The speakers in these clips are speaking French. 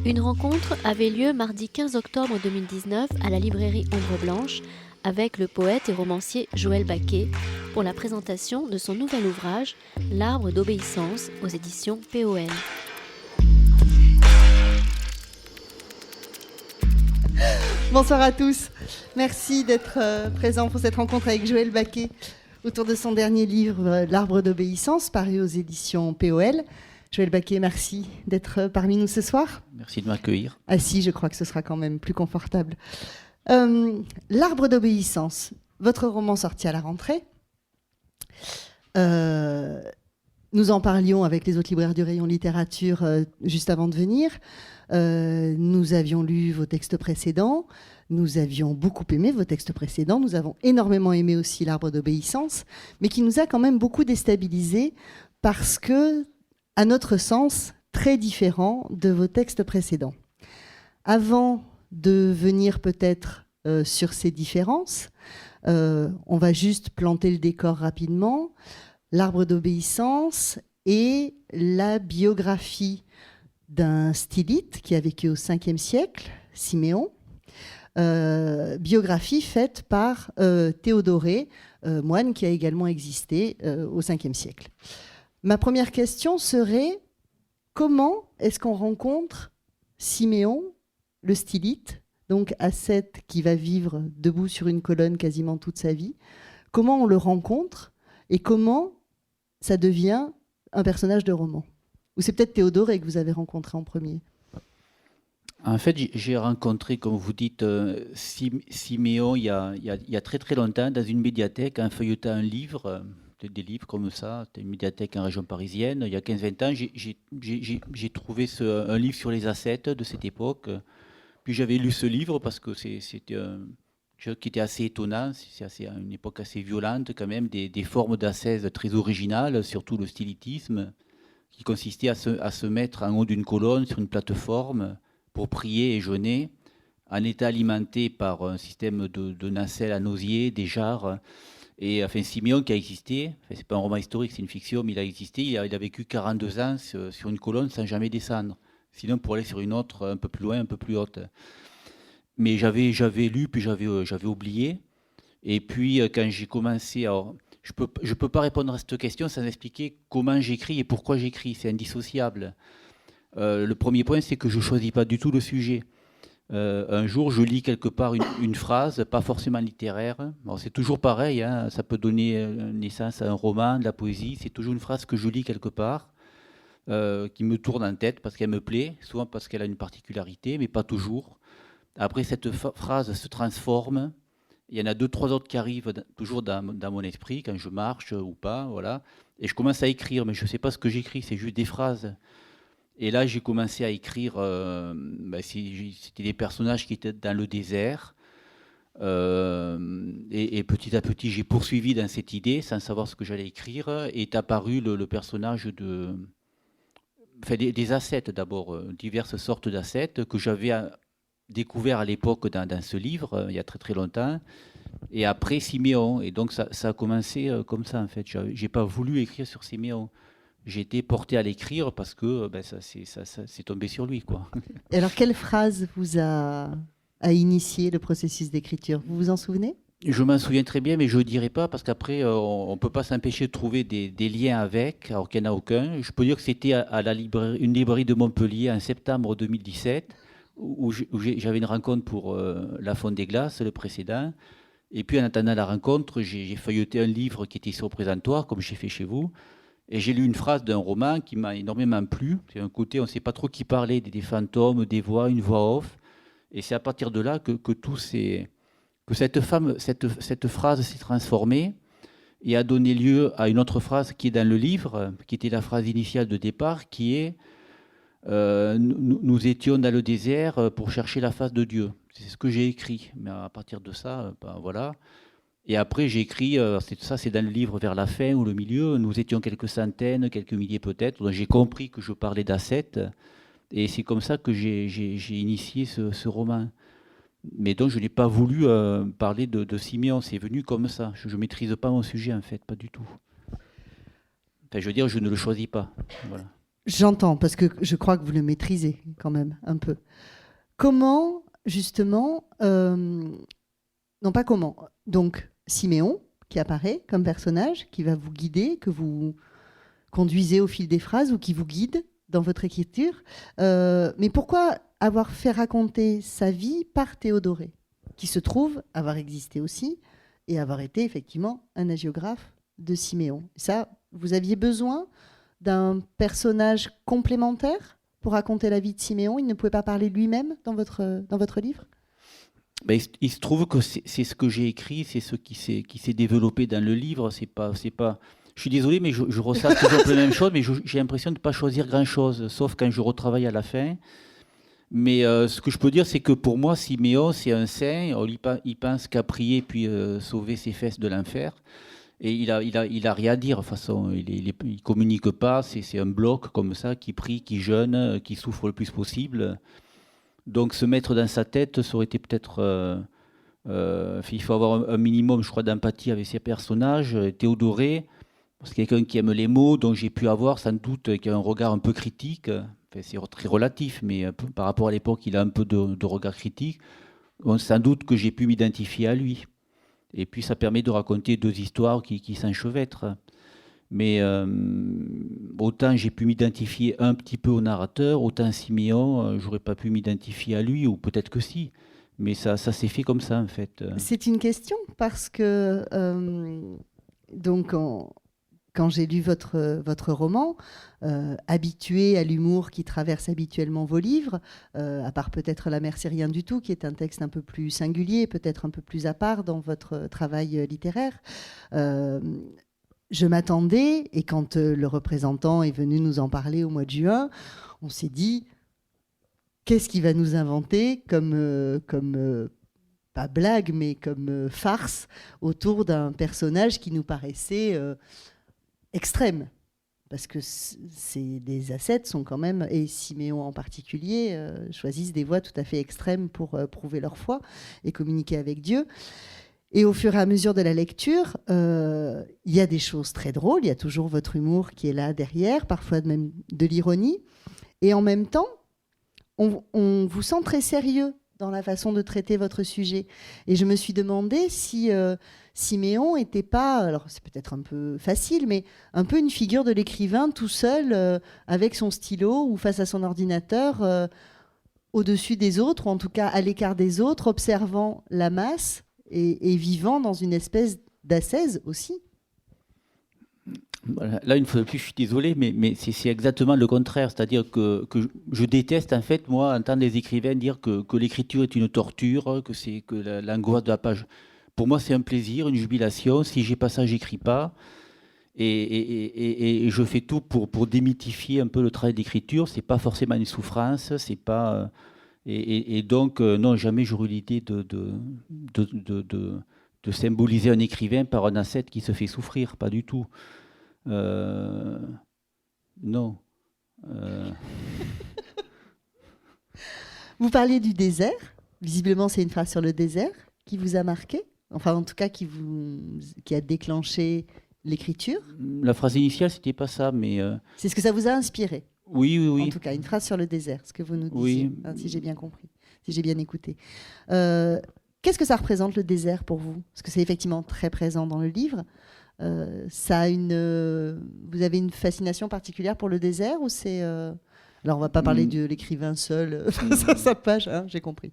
Une rencontre avait lieu mardi 15 octobre 2019 à la librairie Ombre Blanche avec le poète et romancier Joël Baquet pour la présentation de son nouvel ouvrage L'Arbre d'obéissance aux éditions POL. Bonsoir à tous. Merci d'être présents pour cette rencontre avec Joël Baquet autour de son dernier livre L'Arbre d'obéissance, paru aux éditions POL. Joël Baquet, merci d'être parmi nous ce soir. Merci de m'accueillir. Assis, je crois que ce sera quand même plus confortable. L'Arbre d'obéissance, votre roman sorti à la rentrée. Nous en parlions avec les autres libraires du rayon littérature juste avant de venir. Nous avions lu vos textes précédents. Nous avions beaucoup aimé vos textes précédents. Nous avons énormément aimé aussi L'Arbre d'obéissance, mais qui nous a quand même beaucoup déstabilisés parce que, à notre sens, très différent de vos textes précédents. Avant de venir peut-être sur ces différences, on va juste planter le décor rapidement. L'Arbre d'obéissance est la biographie d'un stylite qui a vécu au 5e siècle, Siméon. Biographie faite par Théodoré, moine qui a également existé au 5e siècle. Ma première question serait, comment est-ce qu'on rencontre Siméon, le stylite, donc ascète qui va vivre debout sur une colonne quasiment toute sa vie? Comment on le rencontre et comment ça devient un personnage de roman? Ou c'est peut-être Théodoré que vous avez rencontré en premier? En fait, j'ai rencontré, comme vous dites, Siméon il y a très très longtemps dans une médiathèque en feuilletant un livre, des livres comme ça, c'était une médiathèque en région parisienne. Il y a 15-20 ans, j'ai trouvé un livre sur les ascètes de cette époque. Puis j'avais lu ce livre parce que c'était quelque chose qui était assez étonnant. C'est une époque assez violente quand même, des formes d'ascèse très originales, surtout le stylitisme, qui consistait à se mettre en haut d'une colonne sur une plateforme pour prier et jeûner, en état alimenté par un système de nacelles à nausier, des jarres. Et enfin, Siméon qui a existé, enfin, c'est pas un roman historique, c'est une fiction, mais il a existé, il a vécu 42 ans sur une colonne sans jamais descendre. Sinon, pour aller sur une autre, un peu plus loin, un peu plus haute. Mais j'avais lu, puis j'avais oublié. Et puis, quand j'ai commencé... Alors, je peux pas répondre à cette question sans expliquer comment j'écris et pourquoi j'écris. C'est indissociable. Le premier point, c'est que je ne choisis pas du tout le sujet. Un jour, je lis quelque part une phrase, pas forcément littéraire. Bon, c'est toujours pareil, hein, ça peut donner naissance à un roman, de la poésie. C'est toujours une phrase que je lis quelque part, qui me tourne en tête parce qu'elle me plaît, souvent parce qu'elle a une particularité, mais pas toujours. Après, cette phrase se transforme. Il y en a 2-3 autres qui arrivent toujours dans mon esprit, quand je marche ou pas, voilà. Et je commence à écrire, mais je ne sais pas ce que j'écris, c'est juste des phrases. Et là, j'ai commencé à écrire, c'était des personnages qui étaient dans le désert. Et petit à petit, j'ai poursuivi dans cette idée, sans savoir ce que j'allais écrire. Est apparu le personnage des ascètes d'abord, diverses sortes d'ascètes que j'avais découvert à l'époque dans ce livre, il y a très très longtemps. Et après, Siméon. Et donc, ça a commencé comme ça, en fait. Je n'ai pas voulu écrire sur Siméon. J'ai été porté à l'écrire parce que ça c'est tombé sur lui, quoi. Et alors, quelle phrase vous a initié le processus d'écriture? Vous vous en souvenez? Je m'en souviens très bien, mais je ne dirai pas parce qu'après, on ne peut pas s'empêcher de trouver des liens avec, alors qu'il n'y en a aucun. Je peux dire que c'était à une librairie de Montpellier en septembre 2017, où j'avais une rencontre pour La Fonte des Glaces, le précédent. Et puis, en attendant la rencontre, j'ai feuilleté un livre qui était sur le présentoir, comme j'ai fait chez vous. Et j'ai lu une phrase d'un roman qui m'a énormément plu. C'est un côté, on ne sait pas trop qui parlait, des fantômes, des voix, une voix off. Et c'est à partir de là que cette phrase s'est transformée et a donné lieu à une autre phrase qui est dans le livre, qui était la phrase initiale de départ, qui est nous étions dans le désert pour chercher la face de Dieu. C'est ce que j'ai écrit. Mais à partir de ça, voilà. Et après, j'ai écrit, c'est dans le livre vers la fin ou le milieu, nous étions quelques centaines, quelques milliers peut-être. Donc j'ai compris que je parlais d'ascètes. Et c'est comme ça que j'ai initié ce roman. Mais donc je n'ai pas voulu parler de Siméon, c'est venu comme ça. Je ne maîtrise pas mon sujet en fait, pas du tout. Enfin, je veux dire, je ne le choisis pas. Voilà. J'entends, parce que je crois que vous le maîtrisez quand même un peu. Comment, justement, non pas comment, donc Siméon, qui apparaît comme personnage, qui va vous guider, que vous conduisez au fil des phrases ou qui vous guide dans votre écriture. Mais pourquoi avoir fait raconter sa vie par Théodoré, qui se trouve avoir existé aussi et avoir été effectivement un hagiographe de Siméon? Ça, vous aviez besoin d'un personnage complémentaire pour raconter la vie de Siméon? Il ne pouvait pas parler lui-même dans votre livre? Ben, il se trouve que c'est ce que j'ai écrit, c'est ce qui s'est développé dans le livre. C'est pas. Je suis désolé, mais je ressens toujours la même chose, mais j'ai l'impression de ne pas choisir grand-chose, sauf quand je retravaille à la fin. Mais ce que je peux dire, c'est que pour moi, Siméon, c'est un saint. Il pense qu'à prier puis sauver ses fesses de l'enfer. Et il a rien à dire, de toute façon. Il communique pas, c'est un bloc comme ça, qui prie, qui jeûne, qui souffre le plus possible. Donc se mettre dans sa tête, ça aurait été peut-être... il faut avoir un minimum, je crois, d'empathie avec ces personnages. Théodoré, c'est quelqu'un qui aime les mots, donc j'ai pu avoir sans doute qui a un regard un peu critique. Enfin, c'est très relatif, mais par rapport à l'époque, il a un peu de regard critique. Donc, sans doute que j'ai pu m'identifier à lui. Et puis ça permet de raconter deux histoires qui s'enchevêtrent. Mais autant j'ai pu m'identifier un petit peu au narrateur, autant Siméon, j'aurais pas pu m'identifier à lui, ou peut-être que si. Mais ça s'est fait comme ça, en fait. C'est une question, parce que donc quand j'ai lu votre roman, habitué à l'humour qui traverse habituellement vos livres, à part peut-être La mer, c'est rien du tout, qui est un texte un peu plus singulier, peut-être un peu plus à part dans votre travail littéraire, je m'attendais, et quand le représentant est venu nous en parler au mois de juin, on s'est dit, qu'est-ce qu'il va nous inventer comme pas blague, mais comme farce autour d'un personnage qui nous paraissait extrême, parce que des ascètes sont quand même, et Siméon en particulier, choisissent des voies tout à fait extrêmes pour prouver leur foi et communiquer avec Dieu. Et au fur et à mesure de la lecture, il y a des choses très drôles, il y a toujours votre humour qui est là derrière, parfois même de l'ironie, et en même temps, on vous sent très sérieux dans la façon de traiter votre sujet. Et je me suis demandé si Siméon n'était pas, alors c'est peut-être un peu facile, mais un peu une figure de l'écrivain tout seul, avec son stylo ou face à son ordinateur, au-dessus des autres, ou en tout cas à l'écart des autres, observant la masse et vivant dans une espèce d'ascèse aussi. Là, une fois de plus, je suis désolé, mais c'est exactement le contraire. C'est-à-dire que je déteste, en fait, moi, entendre les écrivains dire que l'écriture est une torture, que l'angoisse de la page. Pour moi, c'est un plaisir, une jubilation. Si j'ai pas ça, j'écris pas. Et je fais tout pour démythifier un peu le travail d'écriture. C'est pas forcément une souffrance, c'est pas... donc, non, jamais j'aurais l'idée de symboliser un écrivain par un ascète qui se fait souffrir, pas du tout. Non. Vous parliez du désert. Visiblement, c'est une phrase sur le désert qui vous a marqué. Enfin, en tout cas, qui a déclenché l'écriture. La phrase initiale, c'était pas ça, mais... C'est ce que ça vous a inspiré. Oui. En tout cas, une phrase sur le désert, ce que vous nous disiez, Oui. Si j'ai bien compris, si j'ai bien écouté. Qu'est-ce que ça représente, le désert, pour vous? Parce que c'est effectivement très présent dans le livre. Vous avez une fascination particulière pour le désert, ou c'est... Alors, on va pas parler de l'écrivain seul face à sa page, hein, j'ai compris.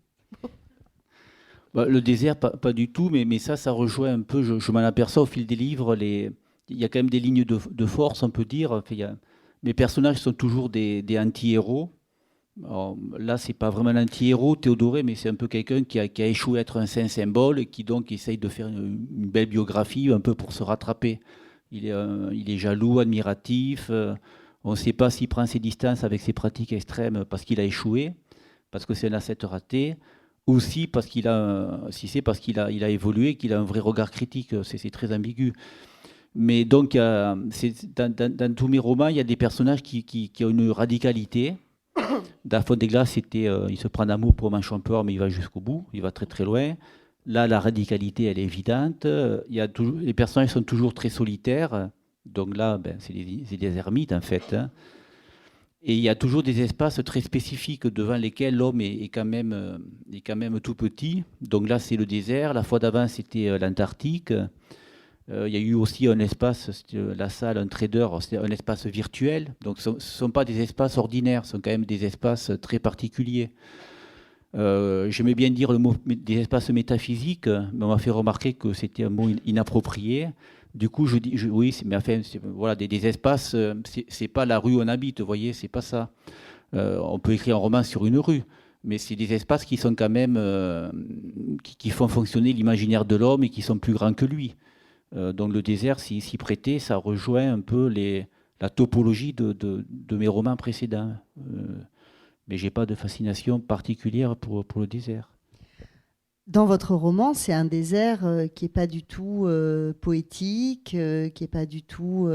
Bah, le désert, pas du tout, mais ça rejoint un peu, je m'en aperçois au fil des livres, il y a quand même des lignes de force, on peut dire. Enfin, mes personnages sont toujours des anti-héros. Alors, là, c'est pas vraiment l'anti-héros, Théodoré, mais c'est un peu quelqu'un qui a échoué à être un saint symbole et qui donc essaye de faire une belle biographie un peu pour se rattraper. Il est jaloux, admiratif. On ne sait pas s'il prend ses distances avec ses pratiques extrêmes parce qu'il a échoué, parce que c'est un ascète raté, ou si c'est parce qu'il a évolué, qu'il a un vrai regard critique. C'est très ambigu. Mais donc, dans tous mes romans, il y a des personnages qui ont une radicalité. Dans Fond des glaces, il se prend d'amour pour Manchon-Peur, mais il va jusqu'au bout, il va très très loin. Là, la radicalité, elle est évidente. Les personnages sont toujours très solitaires. Donc là, c'est des ermites, en fait. Hein. Et il y a toujours des espaces très spécifiques devant lesquels l'homme est quand même tout petit. Donc là, c'est le désert. La fois d'avant, c'était l'Antarctique. Il y a eu aussi un espace, la salle, un trader, c'est un espace virtuel. Donc ce ne sont pas des espaces ordinaires, ce sont quand même des espaces très particuliers. J'aimais bien dire le mot des espaces métaphysiques, mais on m'a fait remarquer que c'était un mot inapproprié. Du coup, je dis, oui, mais enfin, voilà, des espaces, c'est pas la rue où on habite, vous voyez, c'est pas ça. On peut écrire un roman sur une rue, mais c'est des espaces qui sont quand même, qui font fonctionner l'imaginaire de l'homme et qui sont plus grands que lui. Donc le désert, s'y prêtait, ça rejoint un peu la topologie de mes romans précédents. Mais j'ai pas de fascination particulière pour le désert. Dans votre roman, c'est un désert qui n'est pas du tout poétique, qui n'est pas du tout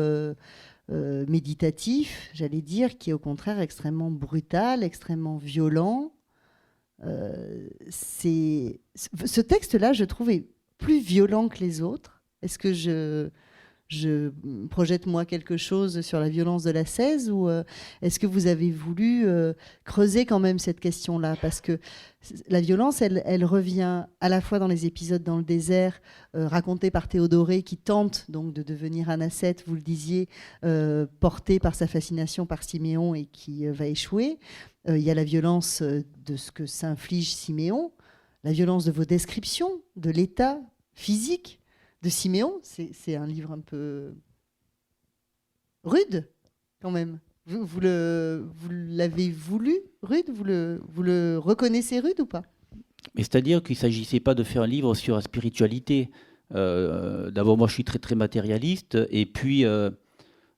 méditatif, j'allais dire, qui est au contraire extrêmement brutal, extrêmement violent. Ce texte-là, je trouve, est plus violent que les autres. Est-ce que je projette moi quelque chose sur la violence de la 16 ou est-ce que vous avez voulu creuser quand même cette question-là? Parce que la violence, elle revient à la fois dans les épisodes dans le désert racontés par Théodoré qui tente donc de devenir un ascète, vous le disiez, porté par sa fascination par Siméon et qui va échouer. Il y a la violence de ce que s'inflige Siméon, la violence de vos descriptions, de l'état physique de Siméon. C'est un livre un peu rude, quand même. Vous l'avez voulu rude? Vous le reconnaissez rude ou pas? Mais c'est-à-dire qu'il ne s'agissait pas de faire un livre sur la spiritualité. D'abord, moi, je suis très, très matérialiste. Et puis,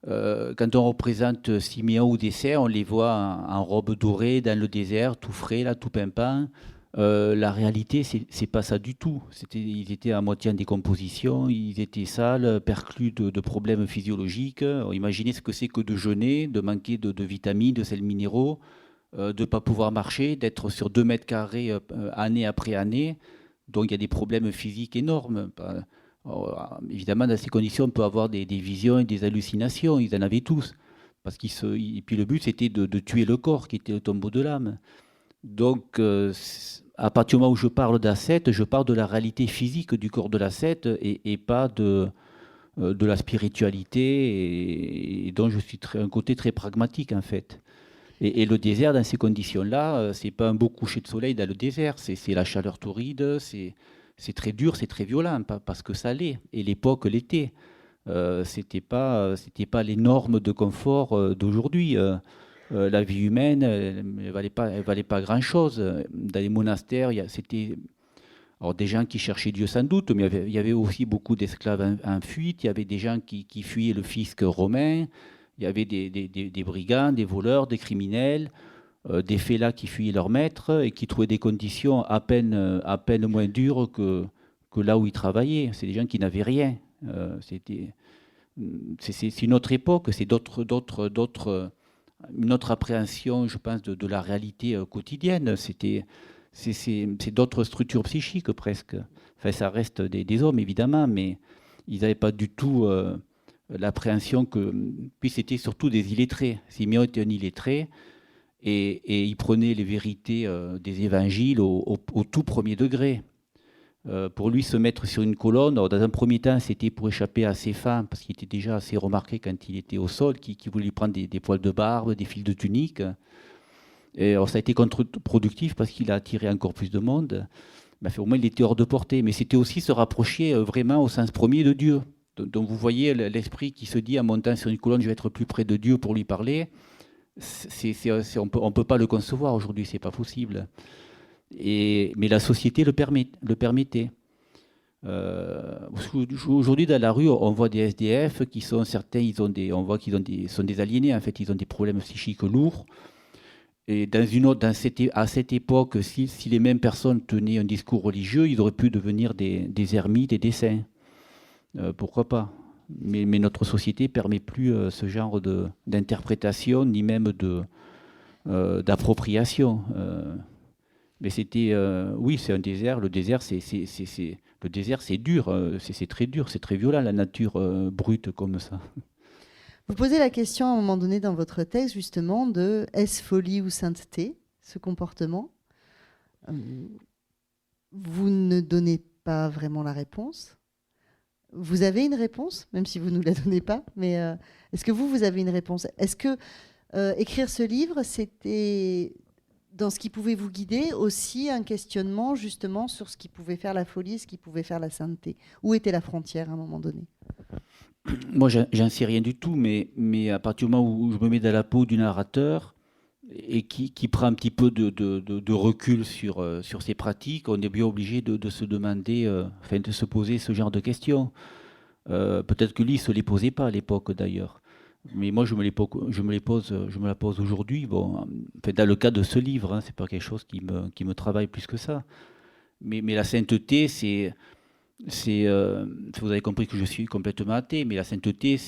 quand on représente Siméon ou des cerfs, on les voit en robe dorée, dans le désert, tout frais, là, tout pimpant. La réalité, c'est pas ça du tout. Ils étaient à moitié en décomposition, ils étaient sales, perclus de problèmes physiologiques. Imaginez ce que c'est que de jeûner, de manquer de vitamines, de sels minéraux, de ne pas pouvoir marcher, d'être sur 2 mètres carrés année après année. Donc il y a des problèmes physiques énormes. Évidemment, dans ces conditions, on peut avoir des visions et des hallucinations. Ils en avaient tous. Et puis le but, c'était de tuer le corps, qui était le tombeau de l'âme. Donc, à partir du moment où je parle d'ascète, je parle de la réalité physique du corps de l'ascète et pas de la spiritualité, et dont je suis un côté très pragmatique, en fait. Et le désert, dans ces conditions-là, c'est pas un beau coucher de soleil dans le désert, c'est la chaleur torride, c'est très dur, c'est très violent, parce que ça l'est, et l'époque l'était. C'était pas les normes de confort d'aujourd'hui. La vie humaine, elle ne valait pas grand-chose. Dans les monastères, c'était des gens qui cherchaient Dieu sans doute, mais il y avait aussi beaucoup d'esclaves en fuite. Il y avait des gens qui fuyaient le fisc romain. Il y avait des brigands, des voleurs, des criminels, des fellahs qui fuyaient leur maître et qui trouvaient des conditions à peine moins dures que là où ils travaillaient. C'est des gens qui n'avaient rien. C'est une autre époque, c'est une autre appréhension, je pense, de la réalité quotidienne. C'est d'autres structures psychiques presque. Enfin, ça reste des hommes, évidemment, mais ils n'avaient pas du tout l'appréhension que... Puis c'était surtout des illettrés. Siméon était un illettré et il prenait les vérités des évangiles au tout premier degré. Pour lui, se mettre sur une colonne, dans un premier temps, c'était pour échapper à ses femmes, parce qu'il était déjà assez remarqué quand il était au sol, qui voulait lui prendre des poils de barbe, des fils de tunique. Et alors, ça a été contre-productif parce qu'il a attiré encore plus de monde. Mais au moins, il était hors de portée. Mais c'était aussi se rapprocher vraiment au sens premier de Dieu. Donc, vous voyez l'esprit qui se dit, en montant sur une colonne, je vais être plus près de Dieu pour lui parler. On ne peut pas le concevoir aujourd'hui, c'est pas possible. Mais la société le permettait. Aujourd'hui, dans la rue, on voit des SDF qui sont certains, on voit qu'ils sont des aliénés. En fait, ils ont des problèmes psychiques lourds. Et à cette époque, si les mêmes personnes tenaient un discours religieux, ils auraient pu devenir des ermites et des saints. Pourquoi pas? Mais notre société ne permet plus ce genre d'interprétation, ni même d'appropriation. Mais oui, c'est un désert. Le désert, c'est dur. C'est très dur, c'est très violent, la nature brute comme ça. Vous posez la question à un moment donné dans votre texte, justement, de est-ce folie ou sainteté, ce comportement? Vous ne donnez pas vraiment la réponse. Vous avez une réponse, même si vous ne nous la donnez pas, mais est-ce que vous avez une réponse? Est-ce que écrire ce livre, c'était, dans ce qui pouvait vous guider, aussi un questionnement justement sur ce qui pouvait faire la folie, ce qui pouvait faire la sainteté? Où était la frontière à un moment donné? Moi, j'en sais rien du tout, mais à partir du moment où je me mets dans la peau du narrateur et qui prend un petit peu de recul sur ses pratiques, on est bien obligé de se demander, enfin, de se poser ce genre de questions. Peut-être que lui, il ne se les posait pas à l'époque d'ailleurs. Mais moi, je me la pose aujourd'hui. Bon, enfin, dans le cas de ce livre, hein, c'est pas quelque chose qui me travaille plus que ça. Mais la sainteté, vous avez compris que je suis complètement athée, mais la sainteté,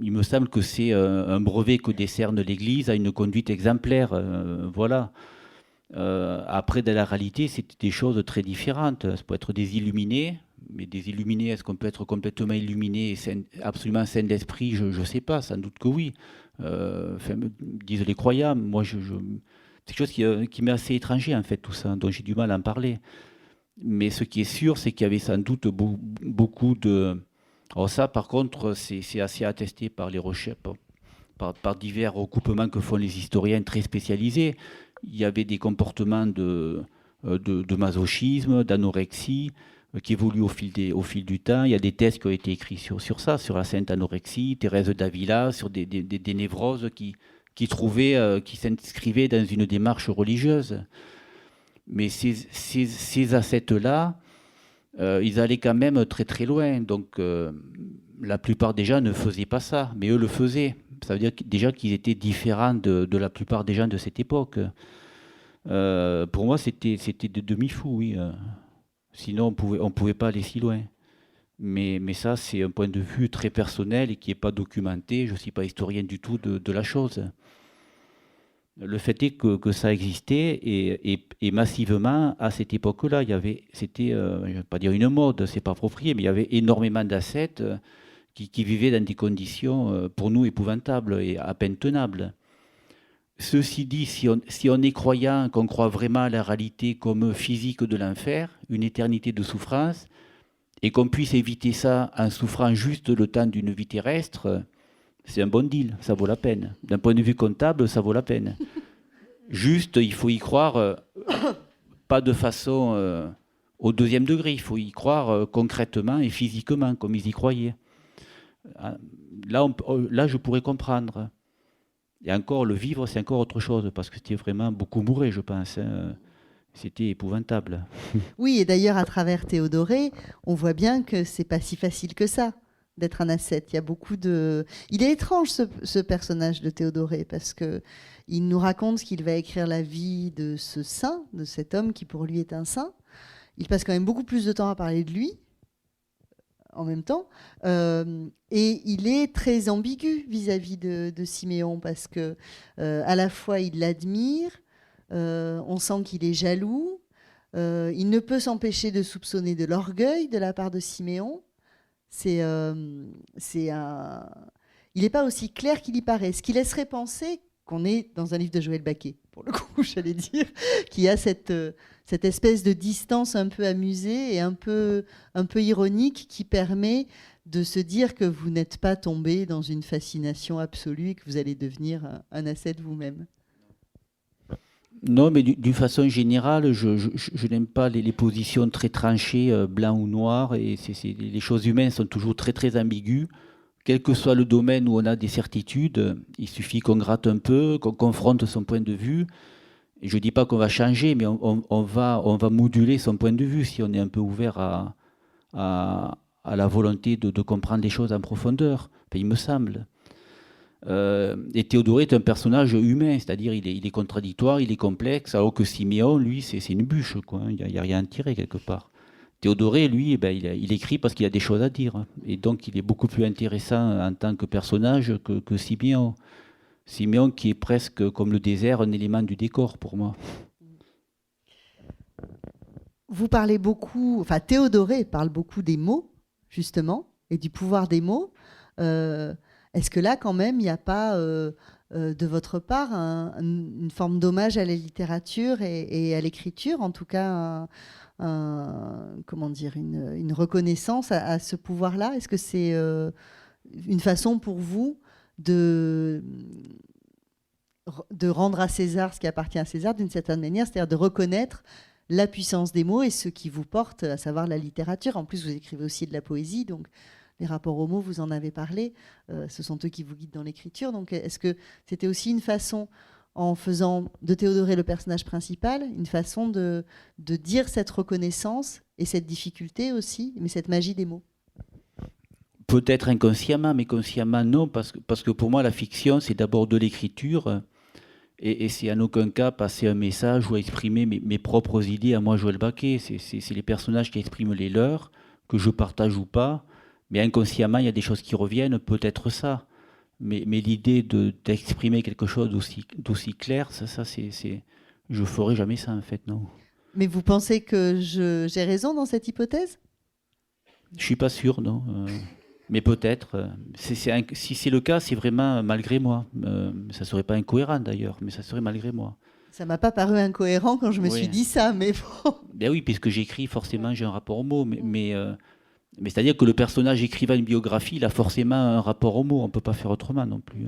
il me semble que c'est un brevet que décerne l'Église à une conduite exemplaire. Voilà. Après, dans la réalité, c'est des choses très différentes. Ça peut être des illuminés, mais des illuminés, est-ce qu'on peut être complètement illuminé et absolument saint d'esprit? Je ne sais pas, sans doute que oui. Enfin, me disent les croyants. Moi, c'est quelque chose qui m'est assez étranger, en fait, tout ça, dont j'ai du mal à en parler. Mais ce qui est sûr, c'est qu'il y avait sans doute beaucoup de... Alors ça, par contre, c'est assez attesté par les recherches, par divers recoupements que font les historiens très spécialisés. Il y avait des comportements de masochisme, d'anorexie, qui évoluent au fil du temps. Il y a des thèses qui ont été écrits sur ça, sur la sainte anorexie, Thérèse d'Avila, sur des névroses qui s'inscrivaient dans une démarche religieuse. Mais ces ascètes-là, ils allaient quand même très très loin. Donc la plupart des gens ne faisaient pas ça, mais eux le faisaient. Ça veut dire déjà qu'ils étaient différents de la plupart des gens de cette époque. Pour moi, c'était de demi-fou, oui. Sinon, on pouvait pas aller si loin. Mais ça, c'est un point de vue très personnel et qui n'est pas documenté. Je ne suis pas historien du tout de la chose. Le fait est que ça existait et massivement à cette époque-là, c'était, je ne vais pas dire une mode, c'est pas approprié, mais il y avait énormément d'ascètes qui vivaient dans des conditions pour nous épouvantables et à peine tenables. Ceci dit, si on est croyant, qu'on croit vraiment à la réalité comme physique de l'enfer, une éternité de souffrance, et qu'on puisse éviter ça en souffrant juste le temps d'une vie terrestre, c'est un bon deal, ça vaut la peine. D'un point de vue comptable, ça vaut la peine. Juste, il faut y croire, pas de façon au deuxième degré, il faut y croire concrètement et physiquement, comme ils y croyaient. Là, je pourrais comprendre. Et encore, le vivre, c'est encore autre chose, parce que c'était vraiment beaucoup mouré, je pense. Hein. C'était épouvantable. Oui, et d'ailleurs, à travers Théodoré, on voit bien que c'est pas si facile que ça d'être un ascète. Il y a beaucoup de... Il est étrange, ce personnage de Théodoré, parce que il nous raconte qu'il va écrire la vie de ce saint, de cet homme qui pour lui est un saint. Il passe quand même beaucoup plus de temps à parler de lui, en même temps. Et il est très ambigu vis-à-vis de Siméon, parce que à la fois il l'admire, on sent qu'il est jaloux, il ne peut s'empêcher de soupçonner de l'orgueil de la part de Siméon. Il n'est pas aussi clair qu'il y paraît, ce qui laisserait penser qu'on est dans un livre de Joël Baquet, pour le coup, j'allais dire, qui a cette espèce de distance un peu amusée et un peu ironique qui permet de se dire que vous n'êtes pas tombé dans une fascination absolue et que vous allez devenir un ascète vous-même. Non, mais d'une façon générale, je n'aime pas les positions très tranchées, blanc ou noir. Et les choses humaines sont toujours très très ambiguës. Quel que soit le domaine où on a des certitudes, il suffit qu'on gratte un peu, qu'on confronte son point de vue. Et je ne dis pas qu'on va changer, mais on va moduler son point de vue si on est un peu ouvert à la volonté de comprendre les choses en profondeur, enfin, il me semble. Et Théodoré est un personnage humain, c'est-à-dire il est contradictoire, il est complexe, alors que Siméon, lui, c'est une bûche, quoi. Il n'y a rien à tirer quelque part. Théodoré, lui, il écrit parce qu'il a des choses à dire. Et donc, il est beaucoup plus intéressant en tant que personnage que Siméon. Siméon qui est presque comme le désert, un élément du décor pour moi. Vous parlez beaucoup, enfin Théodoré parle beaucoup des mots, justement, et du pouvoir des mots. Est-ce que là, quand même, il n'y a pas de votre part une forme d'hommage à la littérature et à l'écriture, en tout cas comment dire, une reconnaissance à ce pouvoir-là? Est-ce que c'est une façon pour vous de rendre à César ce qui appartient à César d'une certaine manière, c'est-à-dire de reconnaître la puissance des mots et ce qui vous porte, à savoir la littérature. En plus, vous écrivez aussi de la poésie, donc les rapports aux mots, vous en avez parlé, ce sont eux qui vous guident dans l'écriture. Donc est-ce que c'était aussi une façon, en faisant de Théodoré le personnage principal, une façon de dire cette reconnaissance et cette difficulté aussi, mais cette magie des mots? Peut-être inconsciemment, mais consciemment non, parce que pour moi la fiction c'est d'abord de l'écriture, et c'est en aucun cas passer un message ou exprimer mes propres idées à moi, Joël Baquet. C'est les personnages qui expriment les leurs, que je partage ou pas, mais inconsciemment il y a des choses qui reviennent, peut-être ça. Mais l'idée d'exprimer quelque chose d'aussi clair, je ferai jamais ça en fait, non. Mais vous pensez que j'ai raison dans cette hypothèse? Je suis pas sûr, non. Mais peut-être. Si c'est le cas, c'est vraiment malgré moi. Ça serait pas incohérent d'ailleurs, mais ça serait malgré moi. Ça m'a pas paru incohérent quand je me Oui. suis dit ça, mais bon. Ben oui, puisque j'écris, forcément, j'ai un rapport aux mots. Mais c'est-à-dire que le personnage écrivant une biographie, il a forcément un rapport aux mots. On peut pas faire autrement non plus.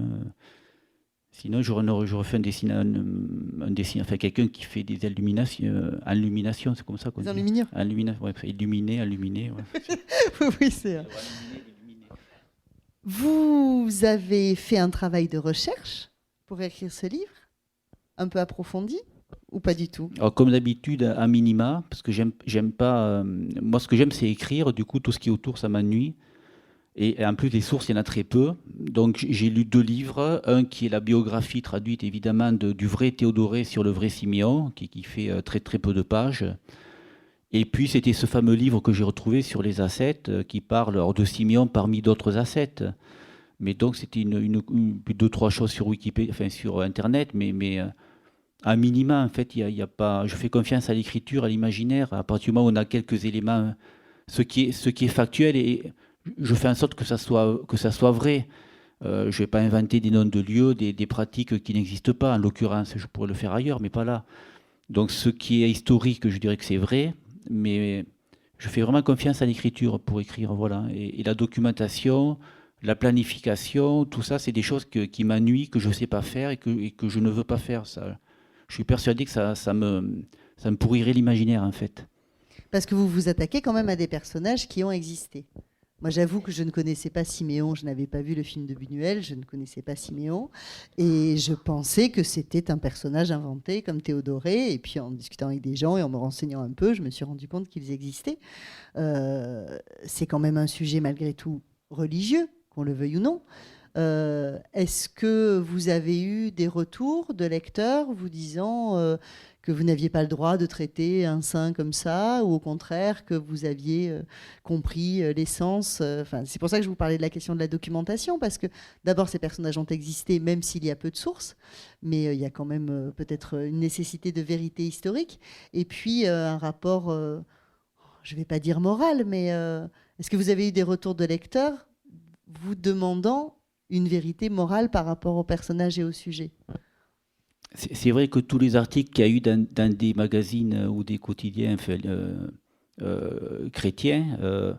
Sinon, j'aurais fait un dessin, enfin quelqu'un qui fait des illuminations, c'est comme ça qu'on dit. Des enluminures. Ouais, illuminer. Ouais. Oui, c'est. Vous avez fait un travail de recherche pour écrire ce livre, un peu approfondi, ou pas du tout? Alors, comme d'habitude, à minima, parce que j'aime pas. Moi, ce que j'aime, c'est écrire. Du coup, tout ce qui est autour, ça m'ennuie. Et en plus, les sources, il y en a très peu. Donc, j'ai lu 2 livres. Un qui est la biographie traduite, évidemment, du vrai Théodoré sur le vrai Siméon, qui fait très, très peu de pages. Et puis, c'était ce fameux livre que j'ai retrouvé sur les ascètes, qui parle de Siméon parmi d'autres ascètes. Mais donc, c'était 2-3 choses sur Wikipédia, enfin sur Internet, mais à minima, en fait, il y a pas. Je fais confiance à l'écriture, à l'imaginaire. À partir du moment où on a quelques éléments, ce qui est factuel, et je fais en sorte que ça soit vrai. Je ne vais pas inventer des noms de lieux, des pratiques qui n'existent pas. En l'occurrence, je pourrais le faire ailleurs, mais pas là. Donc, ce qui est historique, je dirais que c'est vrai, mais je fais vraiment confiance à l'écriture pour écrire, voilà. Et la documentation, la planification, tout ça, c'est des choses qui m'ennuient, que je ne sais pas faire et que je ne veux pas faire. Ça, je suis persuadé que ça me pourrirait l'imaginaire, en fait. Parce que vous vous attaquez quand même à des personnages qui ont existé. Moi, j'avoue que je ne connaissais pas Siméon, je n'avais pas vu le film de Buñuel, je ne connaissais pas Siméon, et je pensais que c'était un personnage inventé comme Théodoré, et puis en discutant avec des gens et en me renseignant un peu, je me suis rendu compte qu'ils existaient. C'est quand même un sujet malgré tout religieux, qu'on le veuille ou non. Est-ce que vous avez eu des retours de lecteurs vous disant que vous n'aviez pas le droit de traiter un saint comme ça, ou au contraire que vous aviez compris l'essence? C'est pour ça que je vous parlais de la question de la documentation, parce que d'abord ces personnages ont existé même s'il y a peu de sources, mais il y a quand même peut-être une nécessité de vérité historique, et puis un rapport, je ne vais pas dire moral, mais est-ce que vous avez eu des retours de lecteurs vous demandant une vérité morale par rapport au personnage et au sujet? C'est vrai que tous les articles qu'il y a eu dans des magazines ou des quotidiens chrétiens,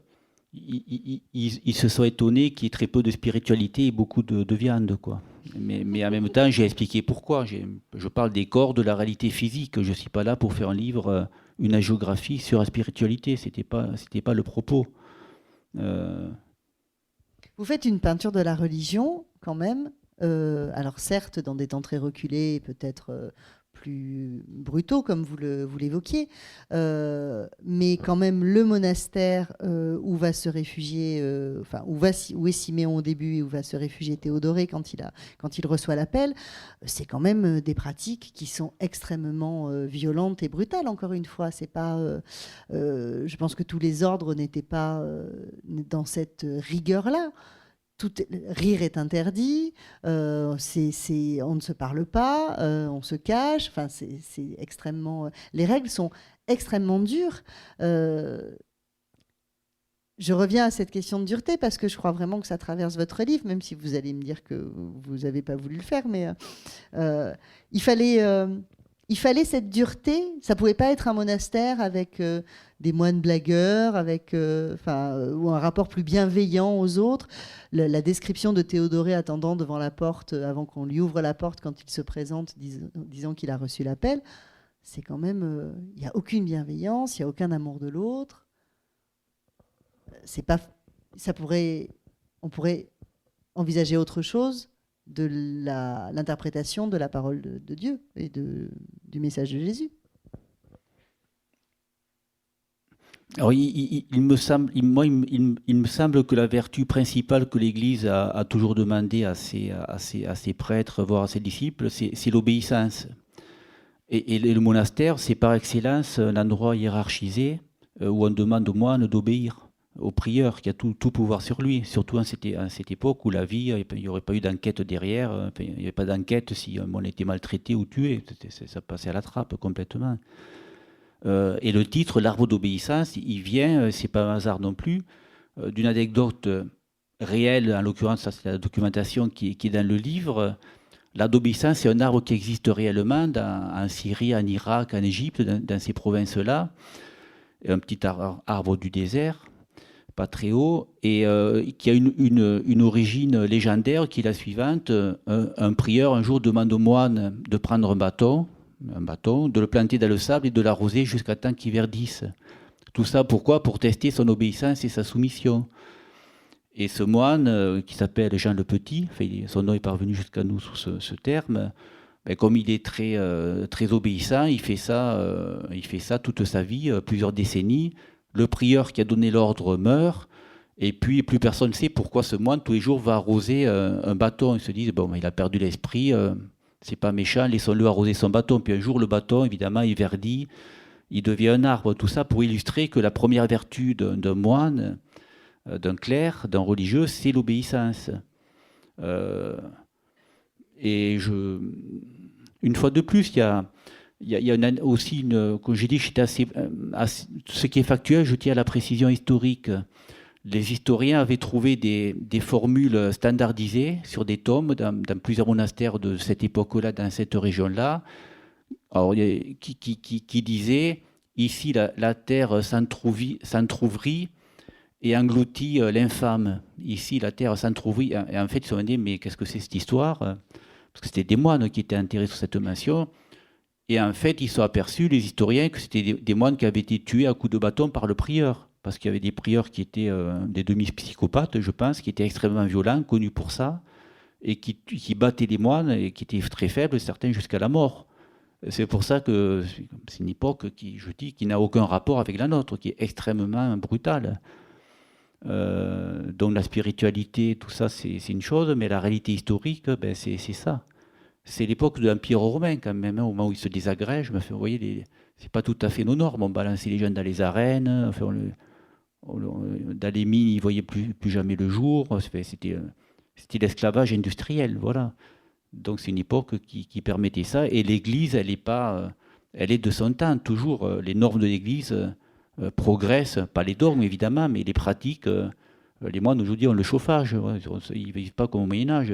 ils se sont étonnés qu'il y ait très peu de spiritualité et beaucoup de viande, quoi. Mais en même temps, j'ai expliqué pourquoi. Je parle des corps, de la réalité physique. Je ne suis pas là pour faire un livre, une agiographie sur la spiritualité. C'était pas le propos. Vous faites une peinture de la religion, quand même. Alors certes, dans des temps très reculés, peut-être plus brutaux, comme vous l'évoquiez, mais quand même le monastère où va se réfugier, où est Siméon au début et où va se réfugier Théodoré quand il reçoit l'appel, c'est quand même des pratiques qui sont extrêmement violentes et brutales. Encore une fois, c'est pas, je pense que tous les ordres n'étaient pas dans cette rigueur-là. Rire est interdit, on ne se parle pas, on se cache. Enfin, c'est extrêmement. Les règles sont extrêmement dures. Je reviens à cette question de dureté parce que je crois vraiment que ça traverse votre livre, même si vous allez me dire que vous n'avez pas voulu le faire, mais il fallait cette dureté. Ça pouvait pas être un monastère avec des moines blagueurs, ou un rapport plus bienveillant aux autres. La description de Théodoré attendant devant la porte, avant qu'on lui ouvre la porte quand il se présente, disant qu'il a reçu l'appel, c'est quand même... Il n'y a aucune bienveillance, il n'y a aucun amour de l'autre. On pourrait envisager autre chose de l'interprétation de la parole de Dieu et du message de Jésus. Alors, il me semble que la vertu principale que l'Église a toujours demandé à ses prêtres, voire à ses disciples, c'est l'obéissance. Et le monastère, c'est par excellence un endroit hiérarchisé où on demande aux moines d'obéir au prieur qui a tout pouvoir sur lui, surtout à cette époque où la vie, il n'y aurait pas eu d'enquête derrière, il n'y avait pas d'enquête si un moine était maltraité ou tué, ça passait à la trappe complètement. Et le titre, l'arbre d'obéissance, il vient, c'est pas un hasard non plus, d'une anecdote réelle, en l'occurrence, ça c'est la documentation qui est dans le livre. L'arbre d'obéissance, c'est un arbre qui existe réellement en Syrie, en Irak, en Égypte, dans ces provinces-là. Un petit arbre du désert, pas très haut, et qui a une origine légendaire qui est la suivante. Un prieur, un jour, demande aux moines de prendre un bâton, de le planter dans le sable et de l'arroser jusqu'à temps qu'il verdisse. Tout ça, pourquoi ? Pour tester son obéissance et sa soumission. Et ce moine, qui s'appelle Jean le Petit, son nom est parvenu jusqu'à nous sous ce terme, comme il est très, très obéissant, il fait ça toute sa vie, plusieurs décennies. Le prieur qui a donné l'ordre meurt, et puis plus personne ne sait pourquoi ce moine, tous les jours, va arroser un bâton. Ils se disent, il a perdu l'esprit, c'est pas méchant, laissons-le arroser son bâton. Puis un jour, le bâton, évidemment, il verdit, il devient un arbre. Tout ça pour illustrer que la première vertu d'un moine, d'un clerc, d'un religieux, c'est l'obéissance. Une fois de plus, il y a aussi comme j'ai dit, j'étais ce qui est factuel, je tiens à la précision historique. Les historiens avaient trouvé des formules standardisées sur des tomes dans plusieurs monastères de cette époque-là, dans cette région-là, qui disaient ici la terre s'entrouvrit et engloutit l'infâme. Ici la terre s'entrouvrit. Et en fait, ils se sont dit, mais qu'est-ce que c'est cette histoire ? Parce que c'était des moines qui étaient enterrés sous cette mention. Et en fait, ils se sont aperçus, les historiens, que c'était des moines qui avaient été tués à coups de bâton par le prieur. Parce qu'il y avait des prieurs qui étaient des demi-psychopathes, je pense, qui étaient extrêmement violents, connus pour ça, et qui battaient les moines, et qui étaient très faibles, certains jusqu'à la mort. C'est pour ça que c'est une époque qui n'a aucun rapport avec la nôtre, qui est extrêmement brutale. Donc la spiritualité, tout ça, c'est une chose, mais la réalité historique, c'est ça. C'est l'époque de l'Empire romain, quand même, au moment où ils se désagrègent. Vous voyez, c'est pas tout à fait nos normes. On balançait les jeunes dans les arènes, dans les mines, ils ne voyaient plus jamais le jour. C'était l'esclavage industriel, voilà. Donc c'est une époque qui permettait ça. Et l'Église, elle est de son temps. Toujours, les normes de l'Église progressent, pas les dogmes évidemment, mais les pratiques. Les moines aujourd'hui ont le chauffage, ils ne vivent pas comme au Moyen-Âge.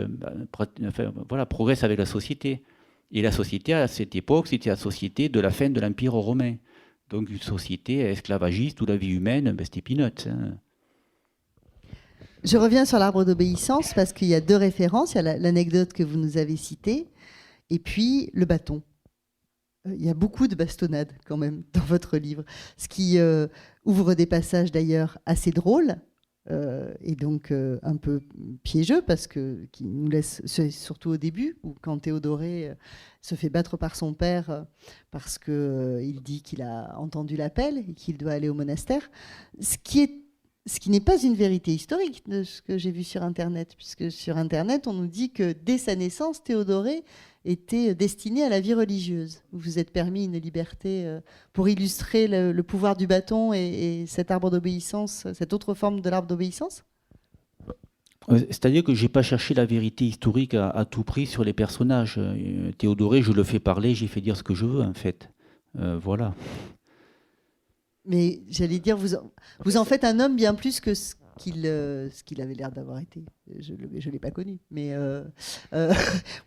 Progressent avec la société. Et la société, à cette époque, c'était la société de la fin de l'Empire romain. Donc une société esclavagiste où la vie humaine, c'était peanuts. Hein. Je reviens sur l'arbre d'obéissance parce qu'il y a deux références. Il y a l'anecdote que vous nous avez citée et puis le bâton. Il y a beaucoup de bastonnades quand même dans votre livre, ce qui ouvre des passages d'ailleurs assez drôles et donc un peu piégeux parce qui nous laisse, surtout au début, où quand Théodoré se fait battre par son père parce qu'il dit qu'il a entendu l'appel et qu'il doit aller au monastère, ce qui n'est pas une vérité historique de ce que j'ai vu sur Internet, puisque sur Internet, on nous dit que dès sa naissance, Théodoré était destiné à la vie religieuse. Vous vous êtes permis une liberté pour illustrer le pouvoir du bâton et cet arbre d'obéissance, cette autre forme de l'arbre d'obéissance ? C'est-à-dire que je n'ai pas cherché la vérité historique à tout prix sur les personnages. Théodoré, je le fais parler, j'ai fait dire ce que je veux, en fait. Voilà. Mais j'allais dire, vous en faites un homme bien plus que ce qu'il avait l'air d'avoir été. Je ne l'ai pas connu. Mais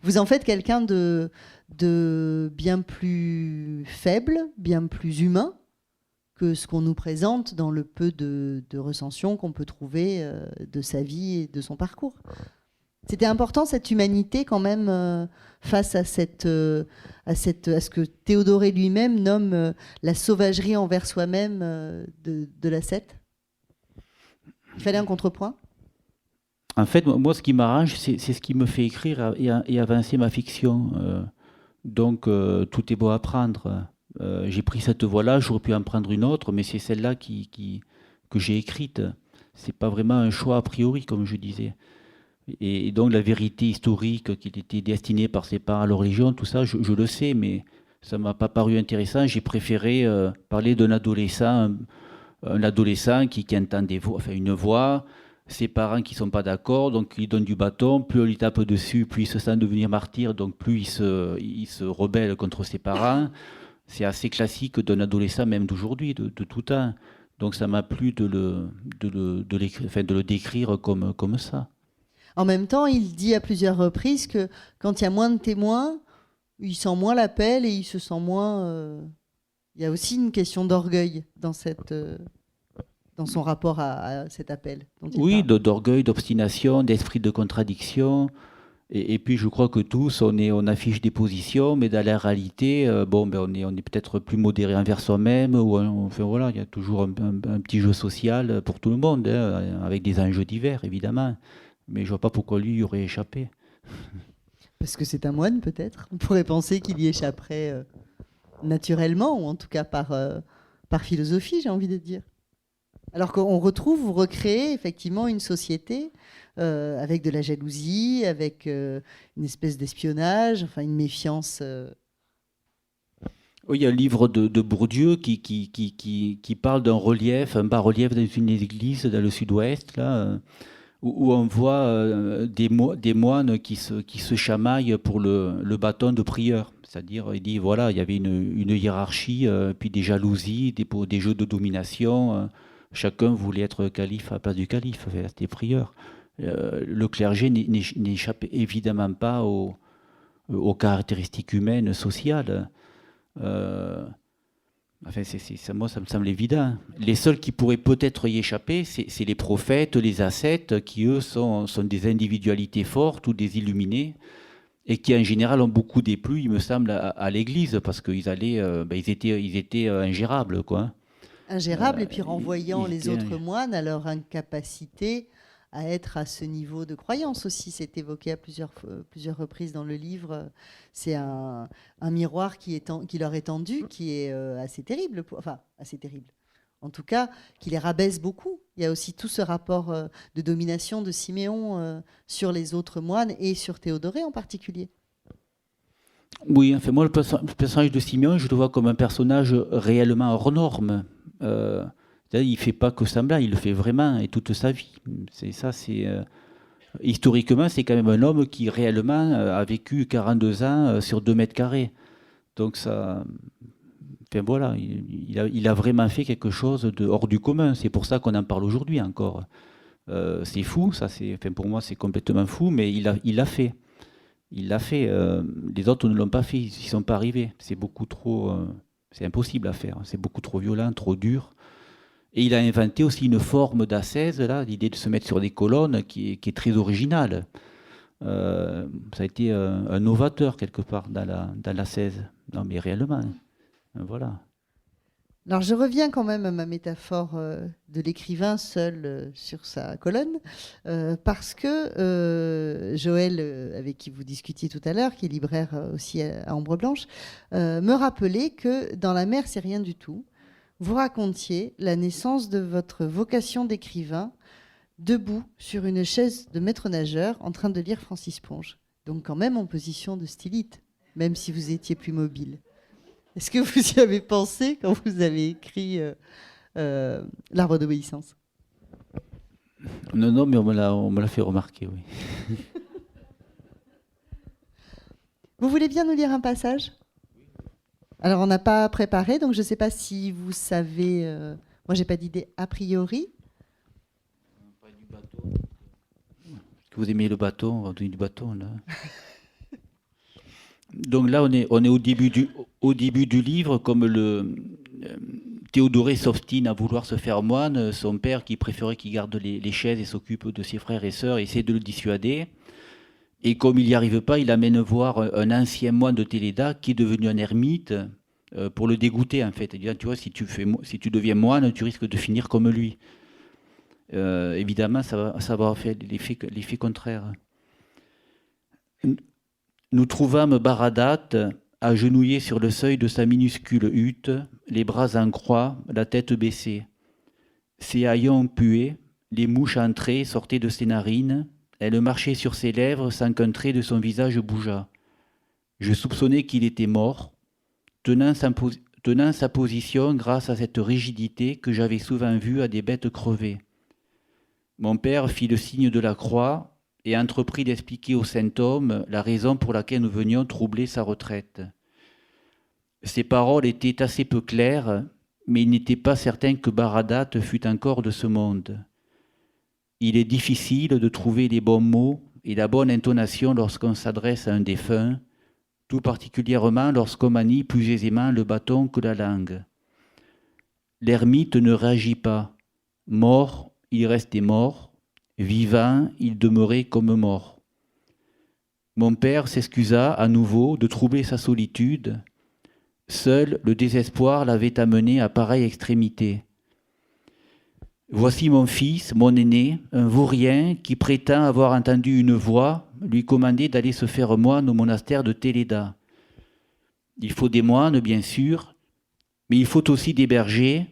vous en faites quelqu'un de bien plus faible, bien plus humain que ce qu'on nous présente dans le peu de recensions qu'on peut trouver de sa vie et de son parcours. C'était important, cette humanité, quand même, face à ce que Théodoré lui-même nomme la sauvagerie envers soi-même de l'ascète. Il fallait un contrepoint. En fait, moi, ce qui m'arrange, c'est ce qui me fait écrire et avancer ma fiction. Donc, tout est beau à prendre. J'ai pris cette voie-là, j'aurais pu en prendre une autre, mais c'est celle-là que j'ai écrite. C'est pas vraiment un choix a priori, comme je disais. Et donc la vérité historique qu'il était destiné par ses parents à leur religion, tout ça, je le sais, mais ça m'a pas paru intéressant. J'ai préféré parler d'un adolescent, un adolescent qui entend une voix, ses parents qui sont pas d'accord, donc il donne du bâton, plus on lui tape dessus, plus il se sent devenir martyr, donc plus il se rebelle contre ses parents. C'est assez classique d'un adolescent, même d'aujourd'hui, de tout temps. Donc ça m'a plu de le décrire comme ça. En même temps, il dit à plusieurs reprises que quand il y a moins de témoins, il sent moins l'appel et il se sent moins... Il y a aussi une question d'orgueil dans son rapport à cet appel. Oui, d'orgueil, d'obstination, d'esprit de contradiction. Et puis je crois que tous, on affiche des positions, mais dans la réalité, on est peut-être plus modéré envers soi-même. Enfin voilà, il y a toujours un petit jeu social pour tout le monde, hein, avec des enjeux divers, évidemment. Mais je vois pas pourquoi lui y aurait échappé. Parce que c'est un moine, peut-être. On pourrait penser qu'il y échapperait naturellement, ou en tout cas par philosophie, j'ai envie de dire. Alors qu'on vous recréez effectivement une société avec de la jalousie, avec une espèce d'espionnage, enfin une méfiance. Oui, il y a un livre de Bourdieu qui parle d'un relief, un bas-relief dans une église dans le sud-ouest, là, où on voit des moines qui se chamaillent pour le bâton de prieur. C'est-à-dire, il dit, voilà, il y avait une hiérarchie, puis des jalousies, des jeux de domination. Chacun voulait être calife à la place du calife, c'était prieur. Le clergé n'échappe évidemment pas aux caractéristiques humaines, sociales. Moi, ça me semble évident. Les seuls qui pourraient peut-être y échapper, c'est les prophètes, les ascètes, qui eux sont des individualités fortes ou des illuminés, et qui en général ont beaucoup déplu, il me semble, à l'Église, parce qu'ils ils étaient ingérables, quoi. Ingérables, et puis renvoyant les autres moines à leur incapacité à être à ce niveau de croyance aussi. C'est évoqué à plusieurs reprises dans le livre. C'est un miroir qui leur est tendu, qui est assez terrible. Assez terrible. En tout cas, qui les rabaisse beaucoup. Il y a aussi tout ce rapport de domination de Siméon sur les autres moines et sur Théodoré en particulier. Oui, enfin, moi, le personnage de Siméon, je le vois comme un personnage réellement hors norme. Il ne fait pas que semblant, il le fait vraiment, et toute sa vie. Historiquement, c'est quand même un homme qui réellement a vécu 42 ans sur 2 mètres carrés. Donc ça... Enfin voilà, il a vraiment fait quelque chose de hors du commun. C'est pour ça qu'on en parle aujourd'hui encore. C'est fou, pour moi c'est complètement fou, mais il l'a fait. Il l'a fait. Les autres ne l'ont pas fait, ils n'y sont pas arrivés. C'est beaucoup trop... c'est impossible à faire. C'est beaucoup trop violent, trop dur. Et il a inventé aussi une forme d'ascèse, là, l'idée de se mettre sur des colonnes, qui est très originale. Ça a été un novateur quelque part dans l'ascèse. Non, mais réellement. Voilà. Alors je reviens quand même à ma métaphore de l'écrivain seul sur sa colonne, parce que Joël, avec qui vous discutiez tout à l'heure, qui est libraire aussi à Ombre Blanche, me rappelait que dans La mer, c'est rien du tout. Vous racontiez la naissance de votre vocation d'écrivain debout sur une chaise de maître nageur en train de lire Francis Ponge. Donc quand même en position de stylite, même si vous étiez plus mobile. Est-ce que vous y avez pensé quand vous avez écrit L'Arbre d'obéissance ? Non, mais on me l'a fait remarquer, oui. Vous voulez bien nous lire un passage ? Alors, on n'a pas préparé, donc je ne sais pas si vous savez... moi, je n'ai pas d'idée a priori. Est-ce que vous aimez le bâton? On va donner du bâton, là. Donc là, on est au début du livre, comme Théodoré s'obstine à vouloir se faire moine, son père qui préférait qu'il garde les chaises et s'occupe de ses frères et sœurs, essaie de le dissuader. Et comme il n'y arrive pas, il amène voir un ancien moine de Téléda qui est devenu un ermite pour le dégoûter, en fait. Il dit, tu vois, si tu deviens moine, tu risques de finir comme lui. Évidemment, ça va avoir fait l'effet contraire. Nous trouvâmes Baradat agenouillé sur le seuil de sa minuscule hutte, les bras en croix, la tête baissée. Ses haillons puaient, les mouches entraient, sortaient de ses narines. Elle marchait sur ses lèvres sans qu'un trait de son visage bougeât. Je soupçonnais qu'il était mort, tenant sa position grâce à cette rigidité que j'avais souvent vue à des bêtes crevées. Mon père fit le signe de la croix et entreprit d'expliquer au saint homme la raison pour laquelle nous venions troubler sa retraite. Ses paroles étaient assez peu claires, mais il n'était pas certain que Baradat fût encore de ce monde. Il est difficile de trouver les bons mots et la bonne intonation lorsqu'on s'adresse à un défunt, tout particulièrement lorsqu'on manie plus aisément le bâton que la langue. L'ermite ne réagit pas. Mort, il restait mort. Vivant, il demeurait comme mort. Mon père s'excusa à nouveau de troubler sa solitude. Seul le désespoir l'avait amené à pareille extrémité. Voici mon fils, mon aîné, un vaurien qui prétend avoir entendu une voix lui commander d'aller se faire moine au monastère de Téléda. Il faut des moines, bien sûr, mais il faut aussi des bergers,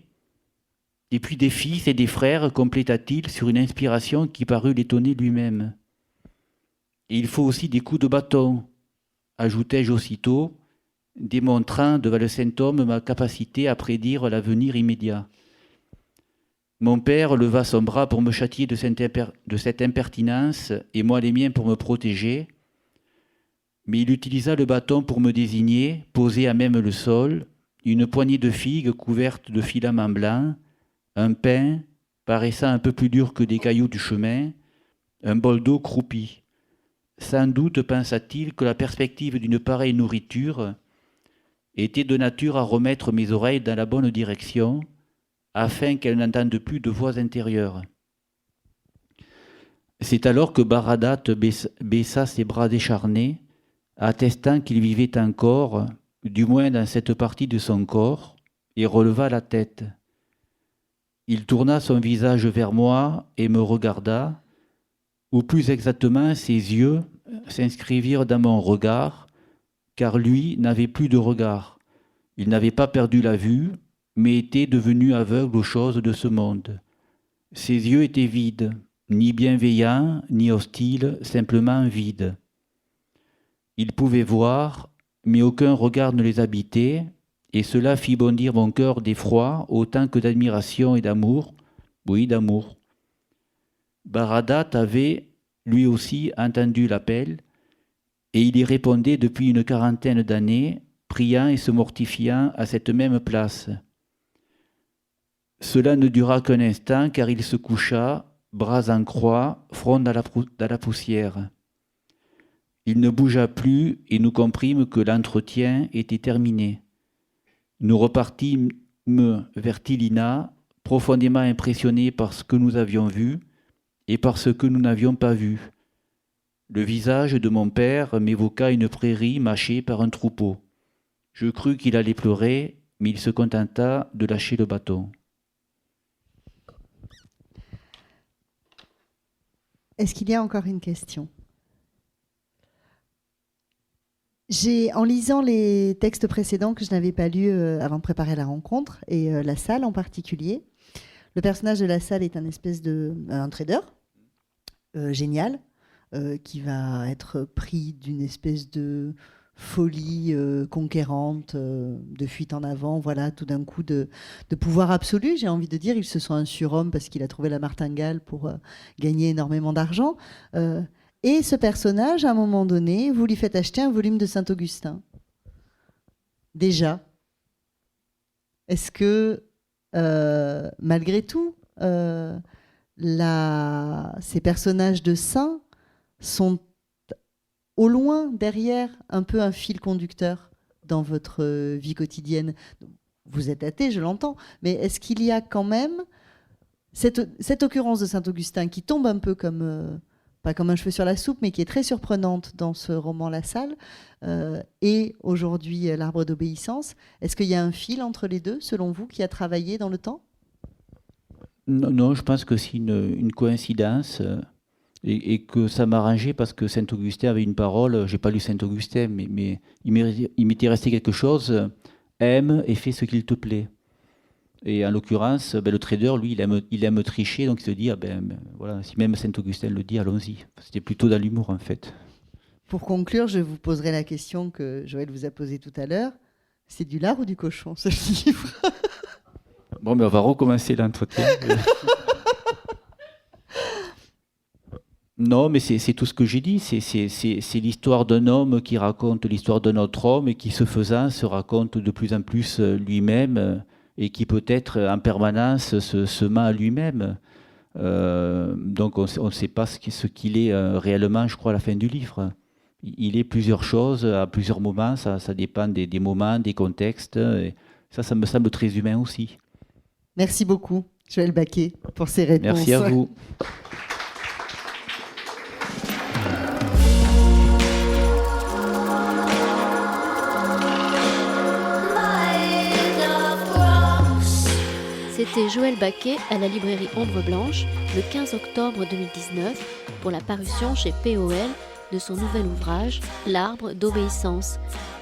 et puis des fils et des frères, compléta-t-il sur une inspiration qui parut l'étonner lui-même. Et il faut aussi des coups de bâton, ajoutai-je aussitôt, démontrant devant le saint homme ma capacité à prédire l'avenir immédiat. Mon père leva son bras pour me châtier de cette impertinence et moi les miens pour me protéger, mais il utilisa le bâton pour me désigner, posé à même le sol, une poignée de figues couvertes de filaments blancs, un pain paraissant un peu plus dur que des cailloux du chemin, un bol d'eau croupi. Sans doute pensa-t-il que la perspective d'une pareille nourriture était de nature à remettre mes oreilles dans la bonne direction, afin qu'elles n'entendent plus de voix intérieures. C'est alors que Baradat baissa ses bras décharnés, attestant qu'il vivait encore, du moins dans cette partie de son corps, et releva la tête. Il tourna son visage vers moi et me regarda, ou plus exactement ses yeux s'inscrivirent dans mon regard, car lui n'avait plus de regard. Il n'avait pas perdu la vue, mais était devenu aveugle aux choses de ce monde. Ses yeux étaient vides, ni bienveillants, ni hostiles, simplement vides. Il pouvait voir, mais aucun regard ne les habitait, et cela fit bondir mon cœur d'effroi autant que d'admiration et d'amour. Oui, d'amour. Baradat avait, lui aussi, entendu l'appel, et il y répondait depuis une quarantaine d'années, priant et se mortifiant à cette même place. Cela ne dura qu'un instant, car il se coucha, bras en croix, front dans la poussière. Il ne bougea plus et nous comprîmes que l'entretien était terminé. Nous repartîmes vers Tilina, profondément impressionnés par ce que nous avions vu et par ce que nous n'avions pas vu. Le visage de mon père m'évoqua une prairie mâchée par un troupeau. Je crus qu'il allait pleurer, mais il se contenta de lâcher le bâton. Est-ce qu'il y a encore une question ? En lisant les textes précédents que je n'avais pas lus avant de préparer la rencontre, et la salle en particulier, le personnage de la salle est un trader génial, qui va être pris d'une espèce de folie conquérante, de fuite en avant, voilà, tout d'un coup de pouvoir absolu, j'ai envie de dire. Il se sent un surhomme parce qu'il a trouvé la martingale pour gagner énormément d'argent. Et ce personnage, à un moment donné, vous lui faites acheter un volume de Saint-Augustin. Déjà, est-ce que, malgré tout, ces personnages de saints sont au loin, derrière, un peu un fil conducteur dans votre vie quotidienne? Vous êtes athée, je l'entends, mais est-ce qu'il y a quand même cette occurrence de Saint-Augustin qui tombe un peu comme, pas comme un cheveu sur la soupe, mais qui est très surprenante dans ce roman La Salle, et aujourd'hui L'Arbre d'obéissance. Est-ce qu'il y a un fil entre les deux, selon vous, qui a travaillé dans le temps? Non, non, je pense que c'est une coïncidence et que ça m'arrangeait parce que Saint-Augustin avait une parole, j'ai pas lu Saint-Augustin, mais il m'était resté quelque chose, aime et fais ce qu'il te plaît. Et en l'occurrence, le trader, lui, il aime tricher, donc il se dit, voilà, si même Saint-Augustin le dit, allons-y. C'était plutôt dans l'humour, en fait. Pour conclure, je vous poserai la question que Joël vous a posée tout à l'heure. C'est du lard ou du cochon, ce livre? Bon, mais on va recommencer l'entretien. Non, mais c'est tout ce que j'ai dit. C'est l'histoire d'un homme qui raconte l'histoire d'un autre homme et qui, ce faisant, se raconte de plus en plus lui-même et qui peut-être en permanence se ment à lui-même. Donc on ne sait pas ce qu'il est réellement, je crois, à la fin du livre. Il est plusieurs choses à plusieurs moments, ça dépend des moments, des contextes. Et ça me semble très humain aussi. Merci beaucoup, Joël Baquet, pour ces réponses. Merci à vous. C'était Joël Baquet à la librairie Ombre Blanche le 15 octobre 2019 pour la parution chez POL de son nouvel ouvrage L'Arbre d'obéissance.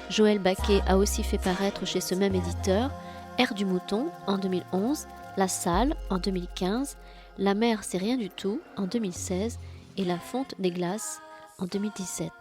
Joël Baquet a aussi fait paraître chez ce même éditeur Air du Mouton en 2011, La Salle en 2015, La mer c'est rien du tout en 2016 et La Fonte des glaces en 2017.